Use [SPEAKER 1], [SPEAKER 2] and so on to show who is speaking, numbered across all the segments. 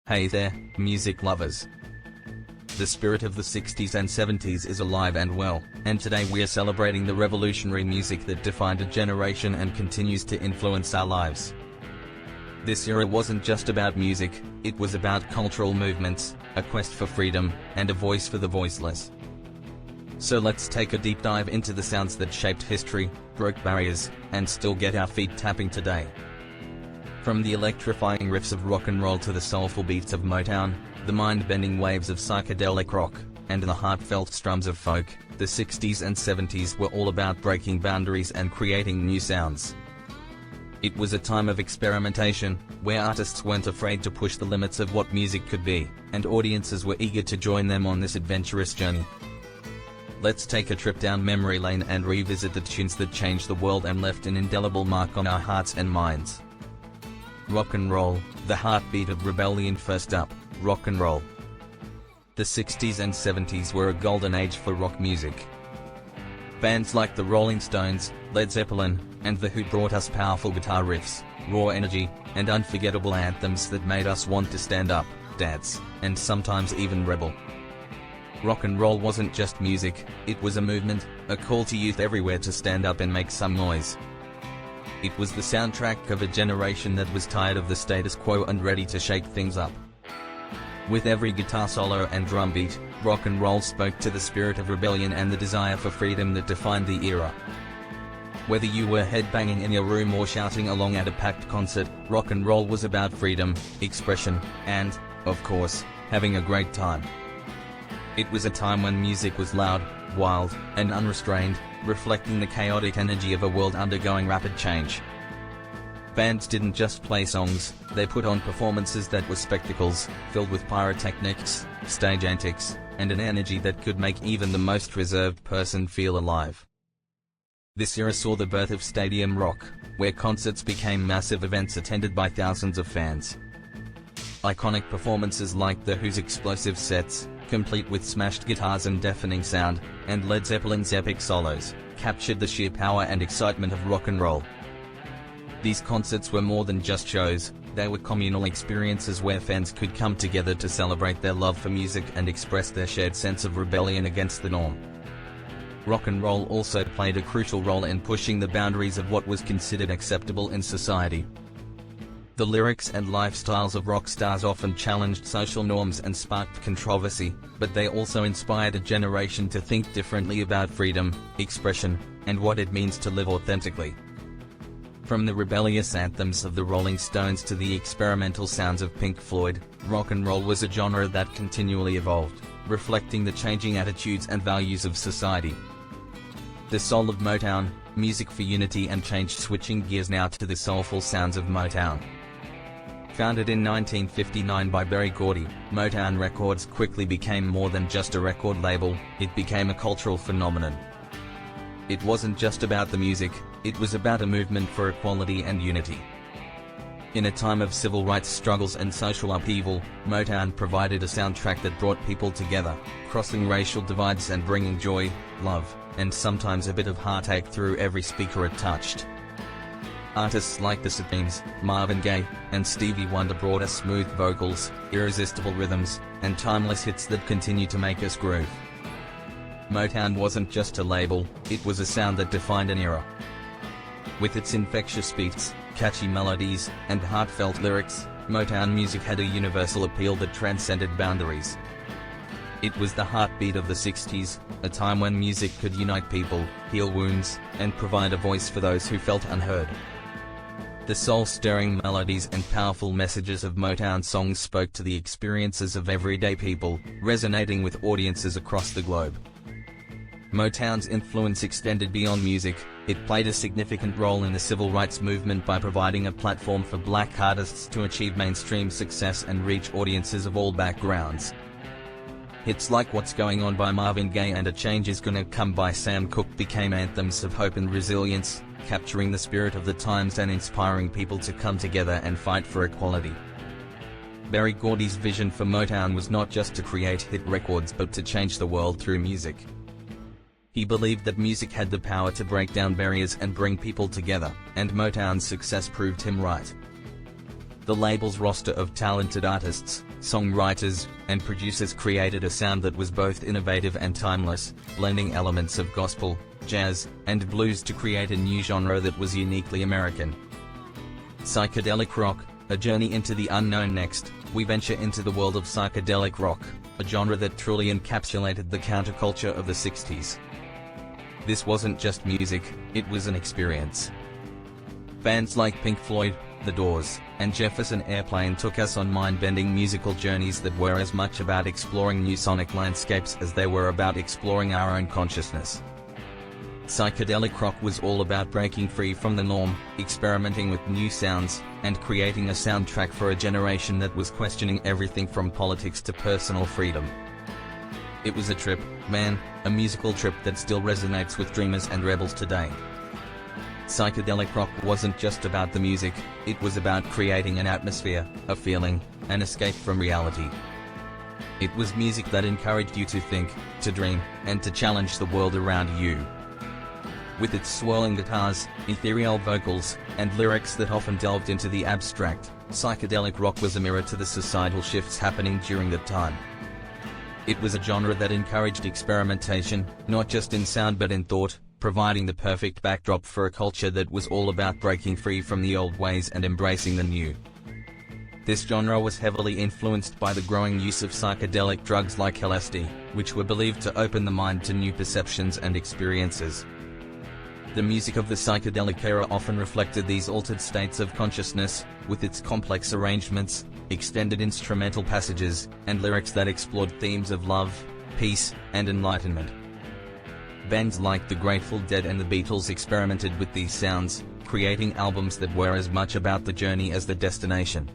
[SPEAKER 1] Hey there, music lovers. The spirit of the 60s and 70s is alive and well, and today we are celebrating the revolutionary music that defined a generation and continues to influence our lives. This era wasn't just about music, it was about cultural movements, a quest for freedom, and a voice for the voiceless. So let's take a deep dive into the sounds that shaped history, broke barriers, and still get our feet tapping today. From the electrifying riffs of rock and roll to the soulful beats of Motown, the mind-bending waves of psychedelic rock, and the heartfelt strums of folk, the 60s and 70s were all about breaking boundaries and creating new sounds. It was a time of experimentation, where artists weren't afraid to push the limits of what music could be, and audiences were eager to join them on this adventurous journey. Let's take a trip down memory lane and revisit the tunes that changed the world and left an indelible mark on our hearts and minds. Rock and roll, the heartbeat of rebellion. First up, rock and roll. The 60s and 70s were a golden age for rock music. Bands like the Rolling Stones, Led Zeppelin, and The Who brought us powerful guitar riffs, raw energy, and unforgettable anthems that made us want to stand up, dance, and sometimes even rebel. Rock and roll wasn't just music, it was a movement, a call to youth everywhere to stand up and make some noise. It was the soundtrack of a generation that was tired of the status quo and ready to shake things up. With every guitar solo and drum beat, rock and roll spoke to the spirit of rebellion and the desire for freedom that defined the era. Whether you were headbanging in your room or shouting along at a packed concert, rock and roll was about freedom, expression, and, of course, having a great time. It was a time when music was loud, wild, and unrestrained, reflecting the chaotic energy of a world undergoing rapid change. Bands didn't just play songs, they put on performances that were spectacles, filled with pyrotechnics, stage antics, and an energy that could make even the most reserved person feel alive. This era saw the birth of stadium rock, where concerts became massive events attended by thousands of fans. Iconic performances like The Who's explosive sets, complete with smashed guitars and deafening sound, and Led Zeppelin's epic solos, captured the sheer power and excitement of rock and roll. These concerts were more than just shows, they were communal experiences where fans could come together to celebrate their love for music and express their shared sense of rebellion against the norm. Rock and roll also played a crucial role in pushing the boundaries of what was considered acceptable in society. The lyrics and lifestyles of rock stars often challenged social norms and sparked controversy, but they also inspired a generation to think differently about freedom, expression, and what it means to live authentically. From the rebellious anthems of the Rolling Stones to the experimental sounds of Pink Floyd, rock and roll was a genre that continually evolved, reflecting the changing attitudes and values of society. The soul of Motown, music for unity and change. Switching gears now to the soulful sounds of Motown. Founded in 1959 by Berry Gordy, Motown Records quickly became more than just a record label, it became a cultural phenomenon. It wasn't just about the music, it was about a movement for equality and unity. In a time of civil rights struggles and social upheaval, Motown provided a soundtrack that brought people together, crossing racial divides and bringing joy, love, and sometimes a bit of heartache through every speaker it touched. Artists like the Supremes, Marvin Gaye, and Stevie Wonder brought us smooth vocals, irresistible rhythms, and timeless hits that continue to make us groove. Motown wasn't just a label, it was a sound that defined an era. With its infectious beats, catchy melodies, and heartfelt lyrics, Motown music had a universal appeal that transcended boundaries. It was the heartbeat of the 60s, a time when music could unite people, heal wounds, and provide a voice for those who felt unheard. The soul-stirring melodies and powerful messages of Motown songs spoke to the experiences of everyday people, resonating with audiences across the globe. Motown's influence extended beyond music, it played a significant role in the civil rights movement by providing a platform for black artists to achieve mainstream success and reach audiences of all backgrounds. Hits like What's Going On by Marvin Gaye and A Change Is Gonna Come by Sam Cooke became anthems of hope and resilience, capturing the spirit of the times and inspiring people to come together and fight for equality. Berry Gordy's vision for Motown was not just to create hit records but to change the world through music. He believed that music had the power to break down barriers and bring people together, and Motown's success proved him right. The label's roster of talented artists, songwriters, and producers created a sound that was both innovative and timeless, blending elements of gospel, jazz, and blues to create a new genre that was uniquely American. Psychedelic rock, a journey into the unknown. Next, we venture into the world of psychedelic rock, a genre that truly encapsulated the counterculture of the 60s. This wasn't just music, it was an experience. Bands like Pink Floyd, The Doors, and Jefferson Airplane took us on mind-bending musical journeys that were as much about exploring new sonic landscapes as they were about exploring our own consciousness. Psychedelic rock was all about breaking free from the norm, experimenting with new sounds, and creating a soundtrack for a generation that was questioning everything from politics to personal freedom. It was a trip, man, a musical trip that still resonates with dreamers and rebels today. Psychedelic rock wasn't just about the music, it was about creating an atmosphere, a feeling, an escape from reality. It was music that encouraged you to think, to dream, and to challenge the world around you. With its swirling guitars, ethereal vocals, and lyrics that often delved into the abstract, psychedelic rock was a mirror to the societal shifts happening during that time. It was a genre that encouraged experimentation, not just in sound but in thought, providing the perfect backdrop for a culture that was all about breaking free from the old ways and embracing the new. This genre was heavily influenced by the growing use of psychedelic drugs like LSD, which were believed to open the mind to new perceptions and experiences. The music of the psychedelic era often reflected these altered states of consciousness, with its complex arrangements, extended instrumental passages, and lyrics that explored themes of love, peace, and enlightenment. Bands like the Grateful Dead and the Beatles experimented with these sounds, creating albums that were as much about the journey as the destination.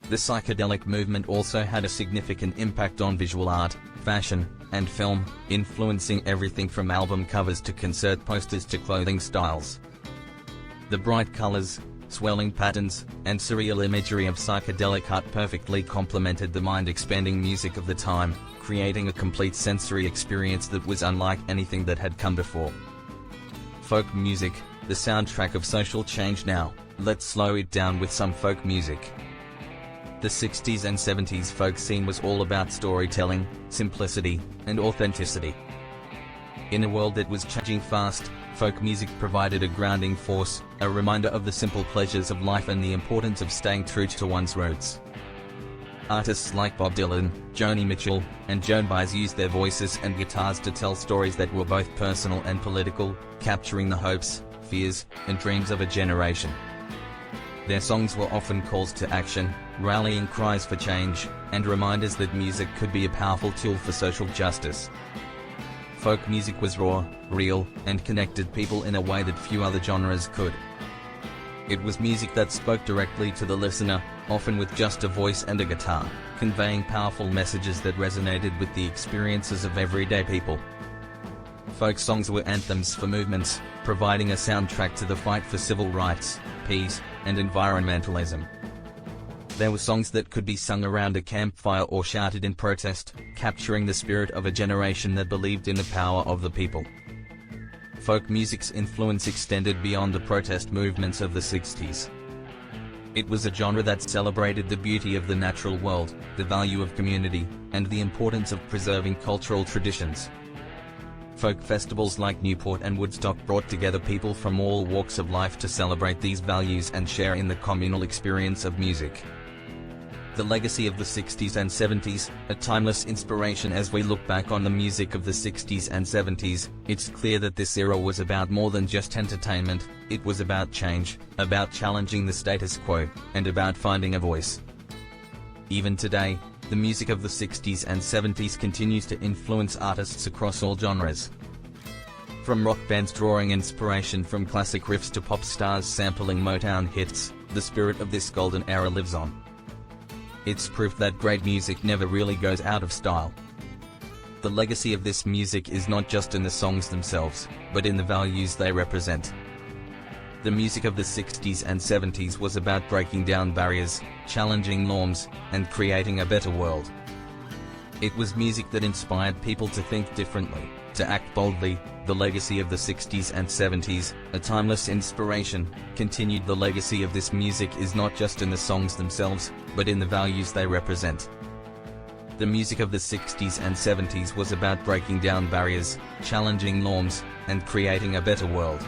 [SPEAKER 1] The psychedelic movement also had a significant impact on visual art, fashion, and film, influencing everything from album covers to concert posters to clothing styles. The bright colors, swelling patterns, and surreal imagery of psychedelic art perfectly complemented the mind-expanding music of the time, creating a complete sensory experience that was unlike anything that had come before. Folk music, the soundtrack of social change. Now, let's slow it down with some folk music. The 60s and 70s folk scene was all about storytelling, simplicity, and authenticity. In a world that was changing fast, folk music provided a grounding force, a reminder of the simple pleasures of life and the importance of staying true to one's roots. Artists like Bob Dylan, Joni Mitchell, and Joan Baez used their voices and guitars to tell stories that were both personal and political, capturing the hopes, fears, and dreams of a generation. Their songs were often calls to action, rallying cries for change, and reminders that music could be a powerful tool for social justice. Folk music was raw, real, and connected people in a way that few other genres could. It was music that spoke directly to the listener, often with just a voice and a guitar, conveying powerful messages that resonated with the experiences of everyday people. Folk songs were anthems for movements, providing a soundtrack to the fight for civil rights, peace, and environmentalism. There were songs that could be sung around a campfire or shouted in protest, capturing the spirit of a generation that believed in the power of the people. Folk music's influence extended beyond the protest movements of the 60s. It was a genre that celebrated the beauty of the natural world, the value of community, and the importance of preserving cultural traditions. Folk festivals like Newport and Woodstock brought together people from all walks of life to celebrate these values and share in the communal experience of music. The legacy of the 60s and 70s, a timeless inspiration. As we look back on the music of the 60s and 70s, it's clear that this era was about more than just entertainment. It was about change, about challenging the status quo, and about finding a voice. Even today, the music of the 60s and 70s continues to influence artists across all genres. From rock bands drawing inspiration from classic riffs to pop stars sampling Motown hits, the spirit of this golden era lives on. It's proof that great music never really goes out of style. The legacy of this music is not just in the songs themselves, but in the values they represent. The music of the 60s and 70s was about breaking down barriers, challenging norms, and creating a better world. It was music that inspired people to think differently, to act boldly. The legacy of the 60s and 70s, a timeless inspiration, continued. The legacy of this music is not just in the songs themselves, but in the values they represent. The music of the 60s and 70s was about breaking down barriers, challenging norms, and creating a better world.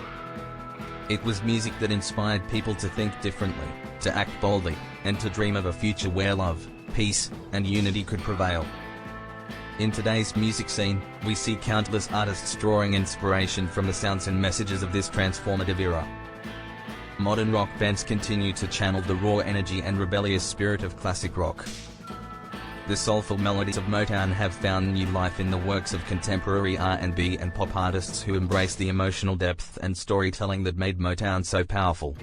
[SPEAKER 1] It was music that inspired people to think differently, to act boldly, and to dream of a future where love, peace, and unity could prevail. In today's music scene, we see countless artists drawing inspiration from the sounds and messages of this transformative era. Modern rock bands continue to channel the raw energy and rebellious spirit of classic rock. The soulful melodies of Motown have found new life in the works of contemporary R&B and pop artists who embrace the emotional depth and storytelling that made Motown so powerful.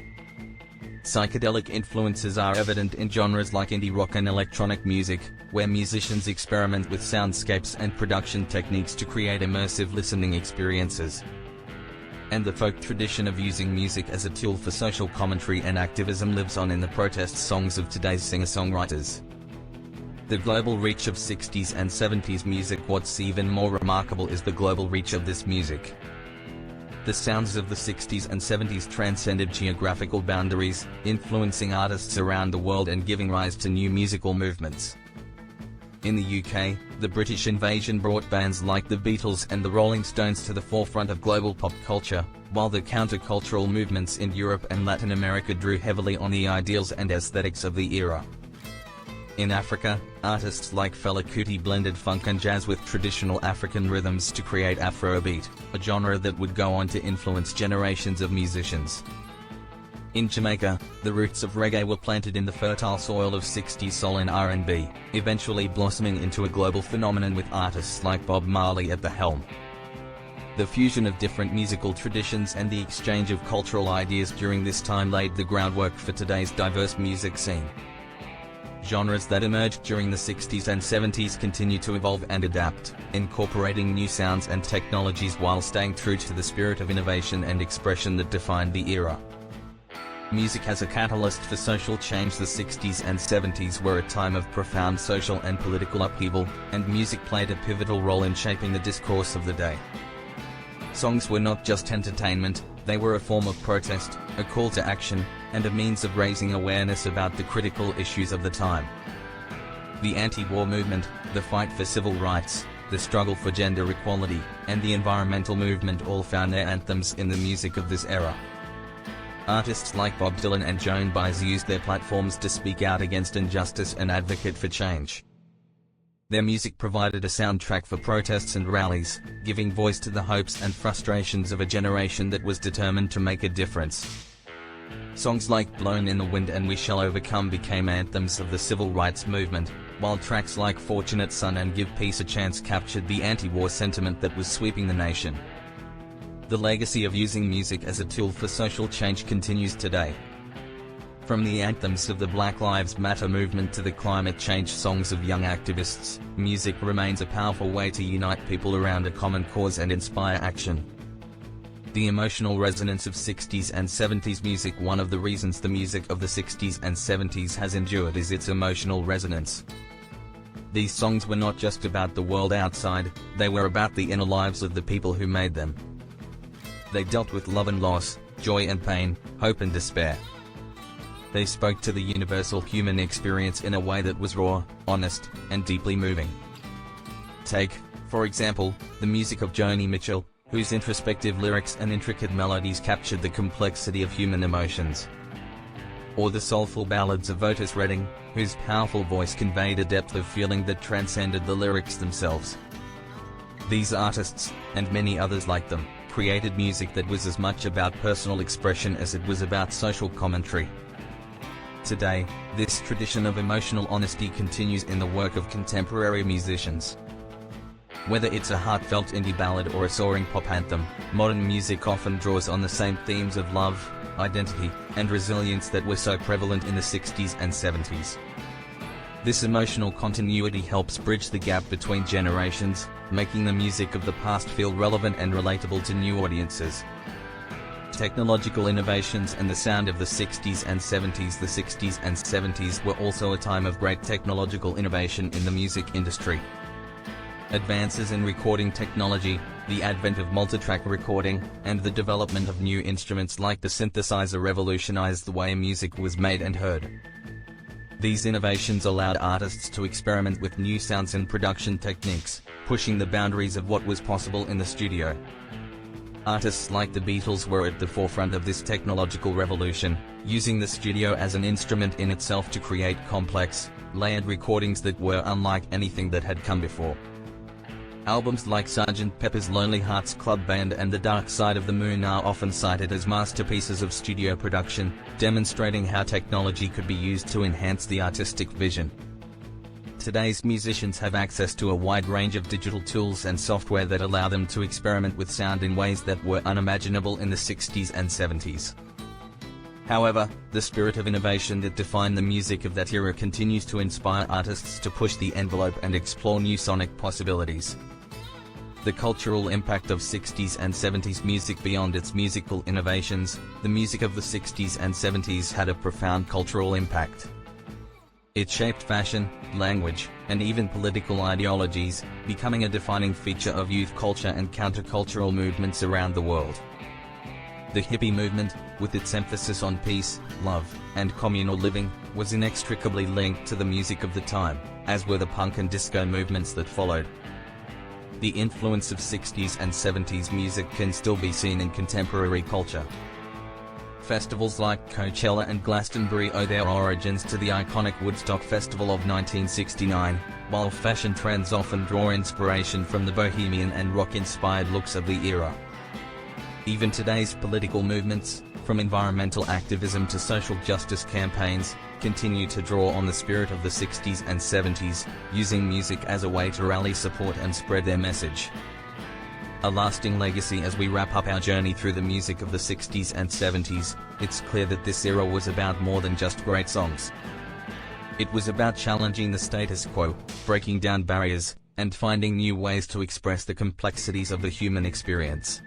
[SPEAKER 1] Psychedelic influences are evident in genres like indie rock and electronic music, where musicians experiment with soundscapes and production techniques to create immersive listening experiences. And the folk tradition of using music as a tool for social commentary and activism lives on in the protest songs of today's singer-songwriters. The global reach of 60s and 70s music. What's even more remarkable is the global reach of this music. The sounds of the 60s and 70s transcended geographical boundaries, influencing artists around the world and giving rise to new musical movements. In the UK, the British invasion brought bands like the Beatles and the Rolling Stones to the forefront of global pop culture, while the countercultural movements in Europe and Latin America drew heavily on the ideals and aesthetics of the era. In Africa, artists like Fela Kuti blended funk and jazz with traditional African rhythms to create Afrobeat, a genre that would go on to influence generations of musicians. In Jamaica, the roots of reggae were planted in the fertile soil of 60s soul and R&B, eventually blossoming into a global phenomenon with artists like Bob Marley at the helm. The fusion of different musical traditions and the exchange of cultural ideas during this time laid the groundwork for today's diverse music scene. Genres that emerged during the 60s and 70s continue to evolve and adapt, incorporating new sounds and technologies while staying true to the spirit of innovation and expression that defined the era. Music as a catalyst for social change. The 60s and 70s were a time of profound social and political upheaval, and music played a pivotal role in shaping the discourse of the day. Songs were not just entertainment, they were a form of protest, a call to action, and a means of raising awareness about the critical issues of the time. The anti-war movement, the fight for civil rights, the struggle for gender equality, and the environmental movement all found their anthems in the music of this era. Artists like Bob Dylan and Joan Baez used their platforms to speak out against injustice and advocate for change. Their music provided a soundtrack for protests and rallies, giving voice to the hopes and frustrations of a generation that was determined to make a difference. Songs like Blown in the Wind and We Shall Overcome became anthems of the civil rights movement, while tracks like Fortunate Son and Give Peace a Chance captured the anti-war sentiment that was sweeping the nation. The legacy of using music as a tool for social change continues today. From the anthems of the Black Lives Matter movement to the climate change songs of young activists, music remains a powerful way to unite people around a common cause and inspire action. The emotional resonance of 60s and 70s music. One of the reasons the music of the 60s and 70s has endured is its emotional resonance. These songs were not just about the world outside, they were about the inner lives of the people who made them. They dealt with love and loss, joy and pain, hope and despair. They spoke to the universal human experience in a way that was raw, honest, and deeply moving. Take, for example, the music of Joni Mitchell, whose introspective lyrics and intricate melodies captured the complexity of human emotions. Or the soulful ballads of Otis Redding, whose powerful voice conveyed a depth of feeling that transcended the lyrics themselves. These artists, and many others like them, created music that was as much about personal expression as it was about social commentary. Today, this tradition of emotional honesty continues in the work of contemporary musicians. Whether it's a heartfelt indie ballad or a soaring pop anthem, modern music often draws on the same themes of love, identity, and resilience that were so prevalent in the 60s and 70s. This emotional continuity helps bridge the gap between generations, making the music of the past feel relevant and relatable to new audiences. Technological innovations and the sound of the 60s and 70s. The 60s and 70s were also a time of great technological innovation in the music industry. Advances in recording technology, the advent of multitrack recording, and the development of new instruments like the synthesizer revolutionized the way music was made and heard. These innovations allowed artists to experiment with new sounds and production techniques, pushing the boundaries of what was possible in the studio. Artists like the Beatles were at the forefront of this technological revolution, using the studio as an instrument in itself to create complex, layered recordings that were unlike anything that had come before. Albums like Sgt. Pepper's Lonely Hearts Club Band and The Dark Side of the Moon are often cited as masterpieces of studio production, demonstrating how technology could be used to enhance the artistic vision. Today's musicians have access to a wide range of digital tools and software that allow them to experiment with sound in ways that were unimaginable in the 60s and 70s. However, the spirit of innovation that defined the music of that era continues to inspire artists to push the envelope and explore new sonic possibilities. The cultural impact of 60s and 70s music. Beyond its musical innovations, the music of the 60s and 70s had a profound cultural impact. It shaped fashion, language, and even political ideologies, becoming a defining feature of youth culture and countercultural movements around the world. The hippie movement, with its emphasis on peace, love, and communal living, was inextricably linked to the music of the time, as were the punk and disco movements that followed. The influence of 60s and 70s music can still be seen in contemporary culture. Festivals like Coachella and Glastonbury owe their origins to the iconic Woodstock Festival of 1969, while fashion trends often draw inspiration from the bohemian and rock-inspired looks of the era. Even today's political movements, from environmental activism to social justice campaigns, continue to draw on the spirit of the 60s and 70s, using music as a way to rally support and spread their message. A lasting legacy. As we wrap up our journey through the music of the 60s and 70s, it's clear that this era was about more than just great songs. It was about challenging the status quo, breaking down barriers, and finding new ways to express the complexities of the human experience.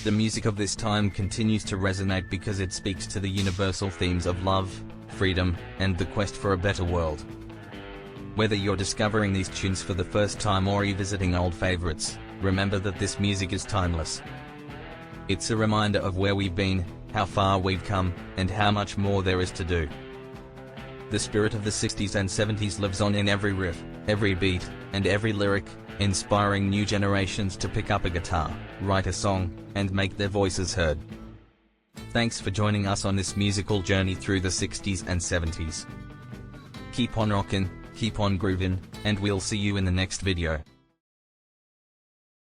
[SPEAKER 1] The music of this time continues to resonate because it speaks to the universal themes of love, freedom, and the quest for a better world. Whether you're discovering these tunes for the first time or revisiting old favorites, remember that this music is timeless. It's a reminder of where we've been, how far we've come, and how much more there is to do. The spirit of the 60s and 70s lives on in every riff, every beat, and every lyric, inspiring new generations to pick up a guitar, write a song, and make their voices heard. Thanks for joining us on this musical journey through the 60s and 70s. Keep on rockin', keep on groovin', and we'll see you in the next video.